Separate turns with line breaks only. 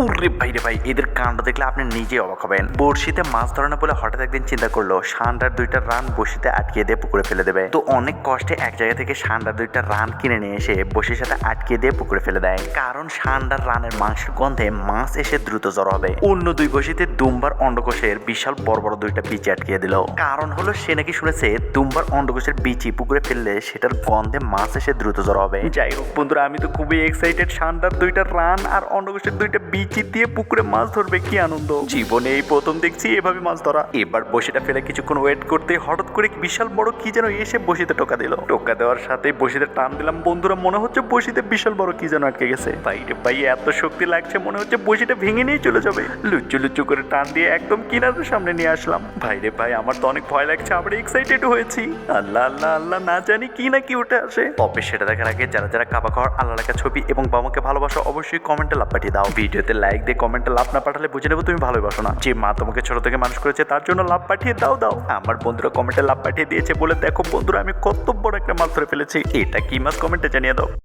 উর্রে ভাই রে ভাই, এদের কাণ্ড দেখলে আপনি নিজে অবাক হবেন। বড়শিতে মাছ ধরে না বলে হঠাৎ একদিন চিন্তা করলো সান্ডার 2টা রান বড়শিতে আটকে দিয়ে পুকুরে ফেলে দেবে। তো অনেক কষ্টে এক জায়গা থেকে সান্ডার 2টা রান কিনে নিয়ে এসে বড়শির সাথে আটকে দিয়ে পুকুরে ফেলে দেয়, কারণ সান্ডার রানের মাংসের গন্ধে মাছ এসে দ্রুত জড়ো হবে। অন্য 2 বড়শিতে দুম্বার অন্ডকোষের বিশাল বড় বড় 2টা বিচি আটকে দিল। কারণ হলো সে নাকি শুনেছে দুম্বার অন্ডকোষের বিচি পুকুরে ফেললে সেটার গন্ধে মাছ এসে দ্রুত জড়ো হবে। যাই হোক বন্ধুরা, আমি তো খুবই এক্সাইটেড। সান্ডার 2টা রান আর অন্ডকোষের 2টা বিচি দিয়ে পুকুরে মাছ ধরবে, কি আনন্দ! জীবনে এই প্রথম দেখছি এভাবে মাছ ধরা। এবার বসিটা ফেলে কিছুক্ষণ ওয়েট করতে হঠাৎ করে বিশাল বড় কি যেন এসে বসিতে টোকা দিল। টোকা দেওয়ার সাথে বসিতে টান দিলাম বন্ধুরা, মনে হচ্ছে বসিতে বিশাল বড় কি যেন আটকে গেছে। বাইরে ভাই এত শক্তি লাগছে, মনে হচ্ছে বসিটা ভেঙে নিয়ে চলে যাবে। লুচু লুচু করে টান দিয়ে একদম কিনারের সামনে নিয়ে আসলাম। ভাইরে ভাই, আমার তো অনেক ভয় লাগছে, আবার এক্সাইটেড হয়েছি। আল্লাহ আল্লাহ আল্লাহ, না জানি কি না কি উঠে আসে। তবে সেটা দেখার আগে যারা যারা কাবা খাওয়ার আল্লাহ লেখা ছবি এবং বাবাকে ভালোবাসো অবশ্যই কমেন্টে লাভ পাঠিয়ে দাও। ভিডিওতে লাইক দিয়ে কমেন্টে লাভ না পাঠালে বুঝে নেবো তুমি ভালোবাসো না। যে মা তোমাকে ছোট থেকে মানুষ করেছে তার জন্য লাভ পাঠিয়ে দাও। আমার বন্ধুরা কমেন্টে লাভ পাঠিয়ে দিয়েছে বলে দেখো বন্ধুরা আমি কত বড় একটা মাছ ধরে ফেলেছি। এটা কি মাছ কমেন্টে জানিয়ে দাও।